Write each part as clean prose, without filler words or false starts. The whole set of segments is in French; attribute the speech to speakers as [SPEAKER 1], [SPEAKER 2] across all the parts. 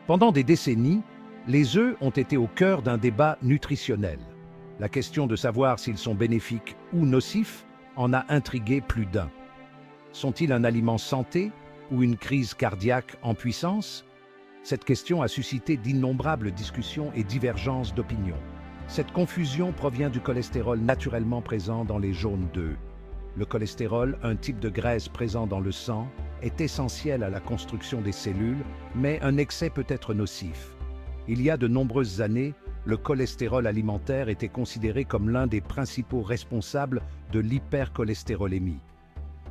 [SPEAKER 1] Pendant des décennies, les œufs ont été au cœur d'un débat nutritionnel. La question de savoir s'ils sont bénéfiques ou nocifs en a intrigué plus d'un. Sont-ils un aliment santé ou une crise cardiaque en puissance? Cette question a suscité d'innombrables discussions et divergences d'opinions. Cette confusion provient du cholestérol naturellement présent dans les jaunes d'œufs. Le cholestérol, un type de graisse présent dans le sang, est essentiel à la construction des cellules, mais un excès peut être nocif. Il y a de nombreuses années, le cholestérol alimentaire était considéré comme l'un des principaux responsables de l'hypercholestérolémie.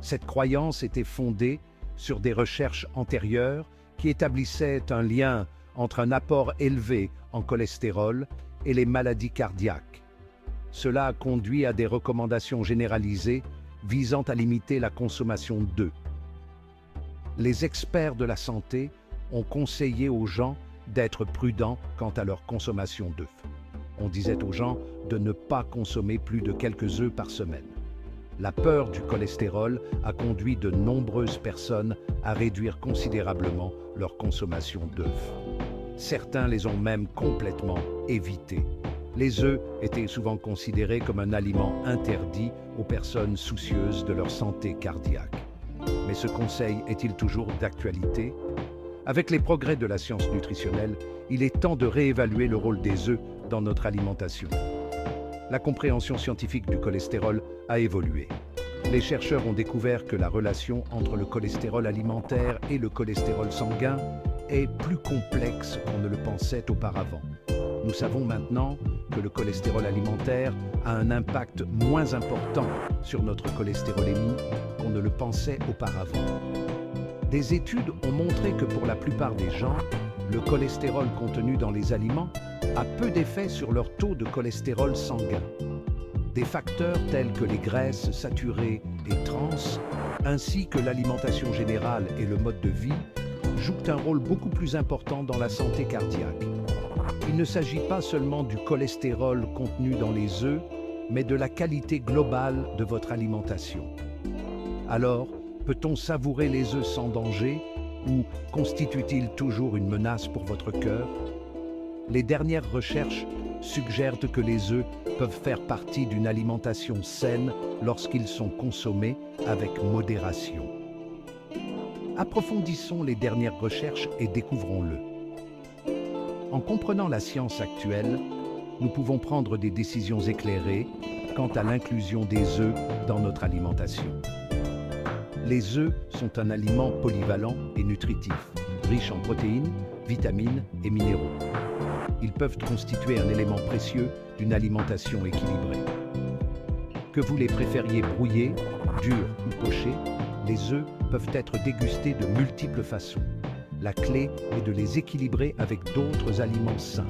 [SPEAKER 1] Cette croyance était fondée sur des recherches antérieures qui établissaient un lien entre un apport élevé en cholestérol et les maladies cardiaques. Cela a conduit à des recommandations généralisées visant à limiter la consommation d'œufs. Les experts de la santé ont conseillé aux gens d'être prudents quant à leur consommation d'œufs. On disait aux gens de ne pas consommer plus de quelques œufs par semaine. La peur du cholestérol a conduit de nombreuses personnes à réduire considérablement leur consommation d'œufs. Certains les ont même complètement évités. Les œufs étaient souvent considérés comme un aliment interdit aux personnes soucieuses de leur santé cardiaque. Mais ce conseil est-il toujours d'actualité? Avec les progrès de la science nutritionnelle, il est temps de réévaluer le rôle des œufs dans notre alimentation. La compréhension scientifique du cholestérol a évolué. Les chercheurs ont découvert que la relation entre le cholestérol alimentaire et le cholestérol sanguin est plus complexe qu'on ne le pensait auparavant. Nous savons maintenant que le cholestérol alimentaire a un impact moins important sur notre cholestérolémie qu'on ne le pensait auparavant. Des études ont montré que pour la plupart des gens, le cholestérol contenu dans les aliments a peu d'effet sur leur taux de cholestérol sanguin. Des facteurs tels que les graisses saturées et trans, ainsi que l'alimentation générale et le mode de vie, jouent un rôle beaucoup plus important dans la santé cardiaque. Il ne s'agit pas seulement du cholestérol contenu dans les œufs, mais de la qualité globale de votre alimentation. Alors, peut-on savourer les œufs sans danger ou constituent-ils toujours une menace pour votre cœur? Les dernières recherches suggèrent que les œufs peuvent faire partie d'une alimentation saine lorsqu'ils sont consommés avec modération. Approfondissons les dernières recherches et découvrons-le. En comprenant la science actuelle, nous pouvons prendre des décisions éclairées quant à l'inclusion des œufs dans notre alimentation. Les œufs sont un aliment polyvalent et nutritif, riche en protéines, vitamines et minéraux. Ils peuvent constituer un élément précieux d'une alimentation équilibrée. Que vous les préfériez brouillés, durs ou pochés, les œufs peuvent être dégustés de multiples façons. La clé est de les équilibrer avec d'autres aliments sains.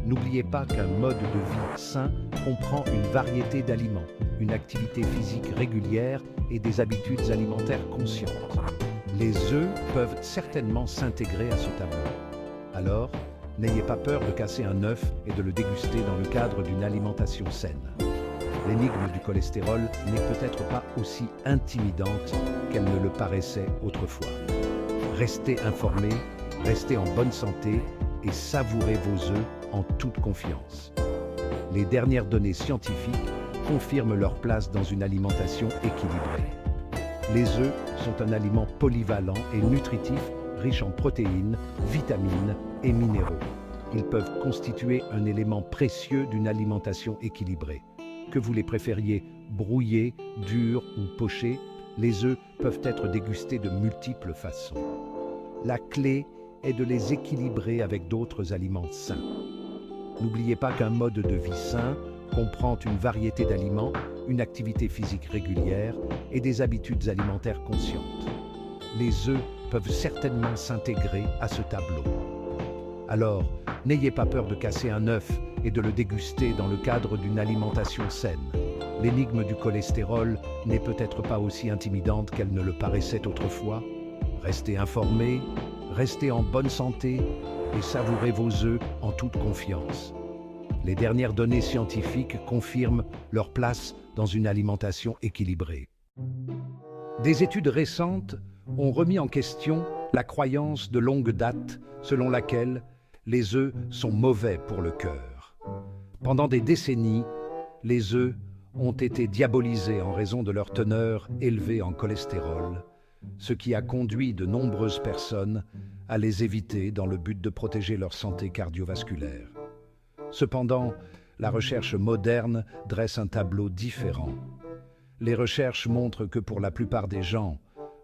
[SPEAKER 1] N'oubliez pas qu'un mode de vie sain comprend une variété d'aliments, une activité physique régulière et des habitudes alimentaires conscientes. Les œufs peuvent certainement s'intégrer à ce tableau. Alors, n'ayez pas peur de casser un œuf et de le déguster dans le cadre d'une alimentation saine. L'énigme du cholestérol n'est peut-être pas aussi intimidante qu'elle ne le paraissait autrefois. Restez informés, restez en bonne santé et savourez vos œufs en toute confiance. Les dernières données scientifiques confirment leur place dans une alimentation équilibrée. Les œufs sont un aliment polyvalent et nutritif, riche en protéines, vitamines et minéraux. Ils peuvent constituer un élément précieux d'une alimentation équilibrée. Que vous les préfériez brouillés, durs ou pochés, les œufs peuvent être dégustés de multiples façons. La clé est de les équilibrer avec d'autres aliments sains. N'oubliez pas qu'un mode de vie sain comprend une variété d'aliments, une activité physique régulière et des habitudes alimentaires conscientes. Les œufs peuvent certainement s'intégrer à ce tableau. Alors, n'ayez pas peur de casser un œuf et de le déguster dans le cadre d'une alimentation saine. L'énigme du cholestérol n'est peut-être pas aussi intimidante qu'elle ne le paraissait autrefois. Restez informés, restez en bonne santé et savourez vos œufs en toute confiance. Les dernières données scientifiques confirment leur place dans une alimentation équilibrée. Des études récentes ont remis en question La croyance de longue date selon laquelle les œufs sont mauvais pour le cœur. Pendant des décennies, les œufs ont été diabolisés en raison de leur teneur élevée en cholestérol, ce qui a conduit de nombreuses personnes à les éviter dans le but de protéger leur santé cardiovasculaire. Cependant, la recherche moderne dresse un tableau différent. Les recherches montrent que pour la plupart des gens,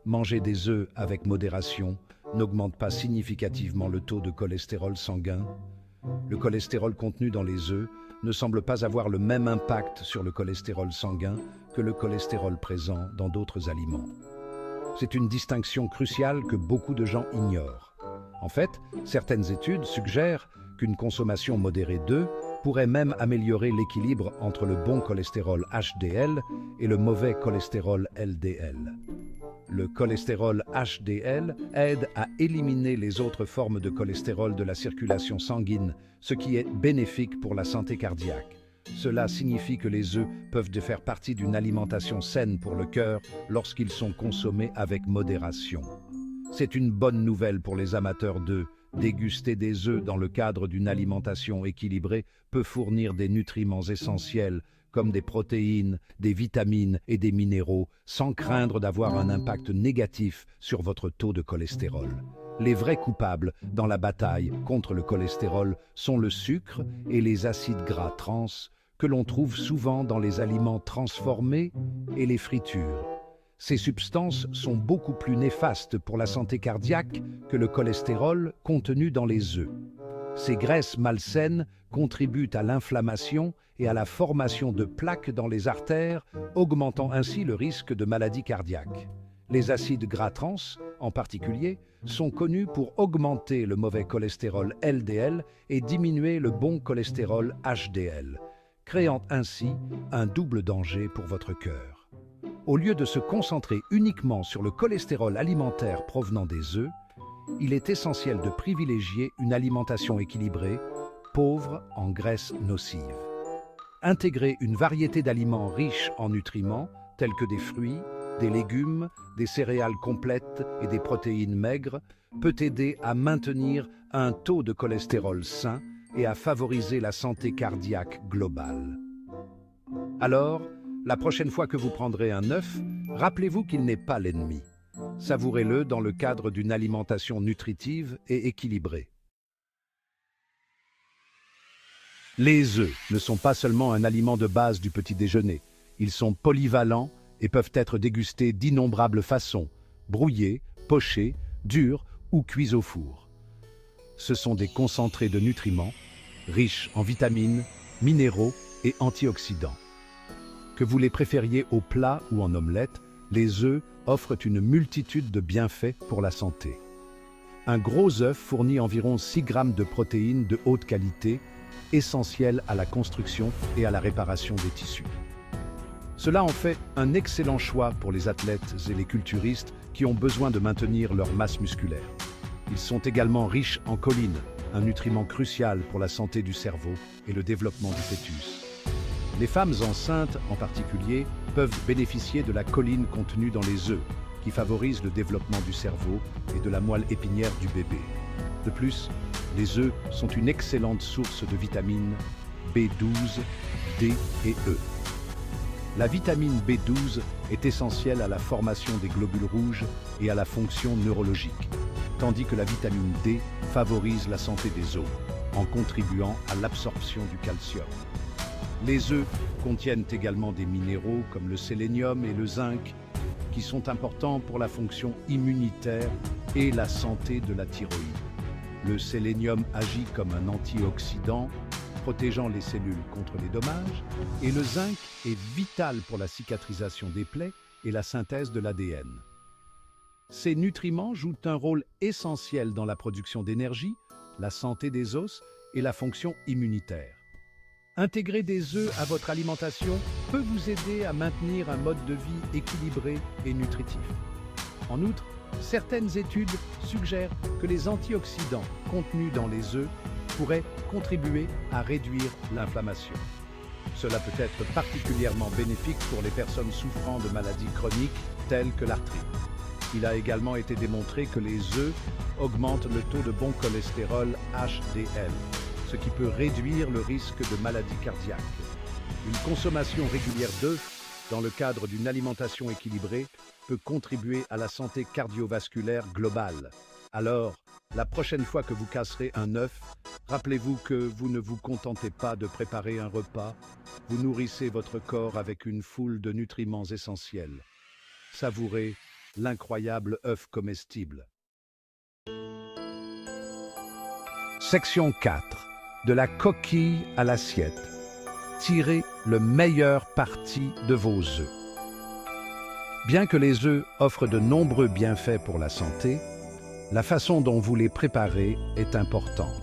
[SPEAKER 1] manger des œufs avec modération n'augmente pas significativement le taux de cholestérol sanguin. Le cholestérol contenu dans les œufs ne semble pas avoir le même impact sur le cholestérol sanguin que le cholestérol présent dans d'autres aliments. C'est une distinction cruciale que beaucoup de gens ignorent. En fait, certaines études suggèrent qu'une consommation modérée d'œufs pourrait même améliorer l'équilibre entre le bon cholestérol HDL et le mauvais cholestérol LDL. Le cholestérol HDL aide à éliminer les autres formes de cholestérol de la circulation sanguine, ce qui est bénéfique pour la santé cardiaque. Cela signifie que les œufs peuvent faire partie d'une alimentation saine pour le cœur lorsqu'ils sont consommés avec modération. C'est une bonne nouvelle pour les amateurs d'œufs. Déguster des œufs dans le cadre d'une alimentation équilibrée peut fournir des nutriments essentiels comme des protéines, des vitamines et des minéraux, sans craindre d'avoir un impact négatif sur votre taux de cholestérol. Les vrais coupables dans la bataille contre le cholestérol sont le sucre et les acides gras trans, que l'on trouve souvent dans les aliments transformés et les fritures. Ces substances sont beaucoup plus néfastes pour la santé cardiaque que le cholestérol contenu dans les œufs. Ces graisses malsaines contribuent à l'inflammation et à la formation de plaques dans les artères, augmentant ainsi le risque de maladies cardiaques. Les acides gras trans, en particulier, sont connus pour augmenter le mauvais cholestérol LDL et diminuer le bon cholestérol HDL, créant ainsi un double danger pour votre cœur. Au lieu de se concentrer uniquement sur le cholestérol alimentaire provenant des œufs, il est essentiel de privilégier une alimentation équilibrée, pauvre en graisses nocives. Intégrer une variété d'aliments riches en nutriments, tels que des fruits, des légumes, des céréales complètes et des protéines maigres, peut aider à maintenir un taux de cholestérol sain et à favoriser la santé cardiaque globale. Alors, la prochaine fois que vous prendrez un œuf, rappelez-vous qu'il n'est pas l'ennemi. Savourez-le dans le cadre d'une alimentation nutritive et équilibrée. Les œufs ne sont pas seulement un aliment de base du petit déjeuner. Ils sont polyvalents et peuvent être dégustés d'innombrables façons, brouillés, pochés, durs ou cuits au four. Ce sont des concentrés de nutriments, riches en vitamines, minéraux et antioxydants. Que vous les préfériez au plat ou en omelette, les œufs offrent une multitude de bienfaits pour la santé. Un gros œuf fournit environ 6 grammes de protéines de haute qualité, essentielles à la construction et à la réparation des tissus. Cela en fait un excellent choix pour les athlètes et les culturistes qui ont besoin de maintenir leur masse musculaire. Ils sont également riches en choline, un nutriment crucial pour la santé du cerveau et le développement du fœtus. Les femmes enceintes, en particulier, peuvent bénéficier de la choline contenue dans les œufs, qui favorise le développement du cerveau et de la moelle épinière du bébé. De plus, les œufs sont une excellente source de vitamines B12, D et E. La vitamine B12 est essentielle à la formation des globules rouges et à la fonction neurologique, tandis que la vitamine D favorise la santé des os, en contribuant à l'absorption du calcium. Les œufs contiennent également des minéraux comme le sélénium et le zinc, qui sont importants pour la fonction immunitaire et la santé de la thyroïde. Le sélénium agit comme un antioxydant, protégeant les cellules contre les dommages, et le zinc est vital pour la cicatrisation des plaies et la synthèse de l'ADN. Ces nutriments jouent un rôle essentiel dans la production d'énergie, la santé des os et la fonction immunitaire. Intégrer des œufs à votre alimentation peut vous aider à maintenir un mode de vie équilibré et nutritif. En outre, certaines études suggèrent que les antioxydants contenus dans les œufs pourraient contribuer à réduire l'inflammation. Cela peut être particulièrement bénéfique pour les personnes souffrant de maladies chroniques telles que l'arthrite. Il a également été démontré que les œufs augmentent le taux de bon cholestérol HDL, ce qui peut réduire le risque de maladie cardiaque. Une consommation régulière d'œufs, dans le cadre d'une alimentation équilibrée, peut contribuer à la santé cardiovasculaire globale. Alors, la prochaine fois que vous casserez un œuf, rappelez-vous que vous ne vous contentez pas de préparer un repas, vous nourrissez votre corps avec une foule de nutriments essentiels. Savourez l'incroyable œuf comestible. Section 4. De la coquille à l'assiette. Tirez le meilleur parti de vos œufs. Bien que les œufs offrent de nombreux bienfaits pour la santé, la façon dont vous les préparez est importante.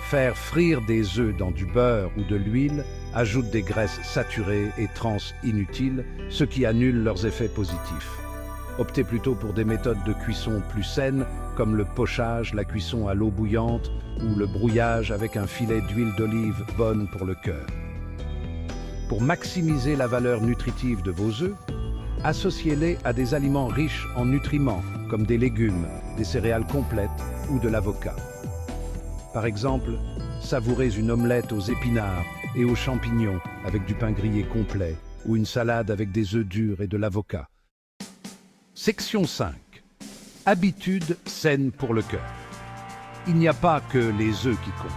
[SPEAKER 1] Faire frire des œufs dans du beurre ou de l'huile ajoute des graisses saturées et trans inutiles, ce qui annule leurs effets positifs. Optez plutôt pour des méthodes de cuisson plus saines, comme le pochage, la cuisson à l'eau bouillante ou le brouillage avec un filet d'huile d'olive bonne pour le cœur. Pour maximiser la valeur nutritive de vos œufs, associez-les à des aliments riches en nutriments, comme des légumes, des céréales complètes ou de l'avocat. Par exemple, savourez une omelette aux épinards et aux champignons avec du pain grillé complet ou une salade avec des œufs durs et de l'avocat. Section 5. Habitudes saines pour le cœur. Il n'y a pas que les œufs qui comptent.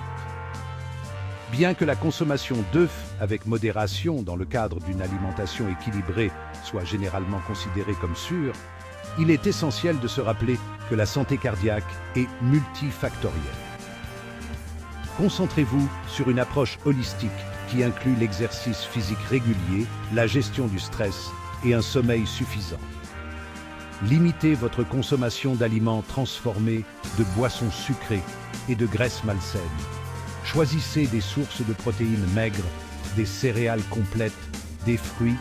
[SPEAKER 1] Bien que la consommation d'œufs avec modération dans le cadre d'une alimentation équilibrée soit généralement considérée comme sûre, il est essentiel de se rappeler que la santé cardiaque est multifactorielle. Concentrez-vous sur une approche holistique qui inclut l'exercice physique régulier, la gestion du stress et un sommeil suffisant. Limitez votre consommation d'aliments transformés, de boissons sucrées et de graisses malsaines. Choisissez des sources de protéines maigres, des céréales complètes, des fruits,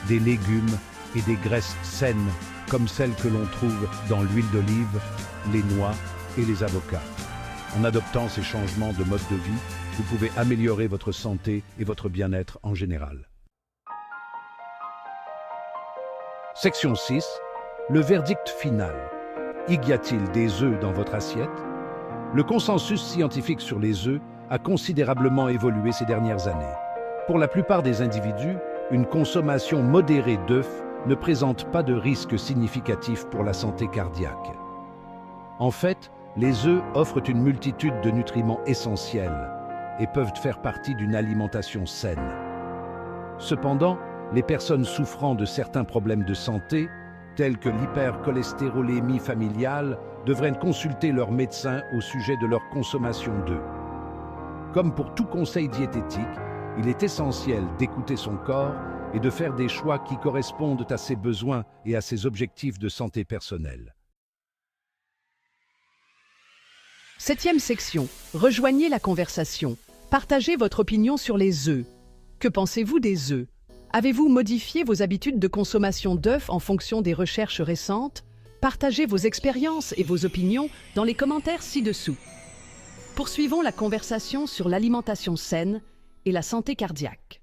[SPEAKER 1] des légumes et des graisses saines, comme celles que l'on trouve dans l'huile d'olive, les noix et les avocats. En adoptant ces changements de mode de vie, vous pouvez améliorer votre santé et votre bien-être en général. Section 6. Le verdict final. Y a-t-il des œufs dans votre assiette? Le consensus scientifique sur les œufs a considérablement évolué ces dernières années. Pour la plupart des individus, une consommation modérée d'œufs ne présente pas de risque significatif pour la santé cardiaque. En fait, les œufs offrent une multitude de nutriments essentiels et peuvent faire partie d'une alimentation saine. Cependant, les personnes souffrant de certains problèmes de santé, tels que l'hypercholestérolémie familiale, devraient consulter leur médecin au sujet de leur consommation d'œufs. Comme pour tout conseil diététique, il est essentiel d'écouter son corps et de faire des choix qui correspondent à ses besoins et à ses objectifs de santé personnelle.
[SPEAKER 2] 7e section. Rejoignez la conversation. Partagez votre opinion sur les œufs. Que pensez-vous des œufs? Avez-vous modifié vos habitudes de consommation d'œufs en fonction des recherches récentes? Partagez vos expériences et vos opinions dans les commentaires ci-dessous. Poursuivons la conversation sur l'alimentation saine et la santé cardiaque.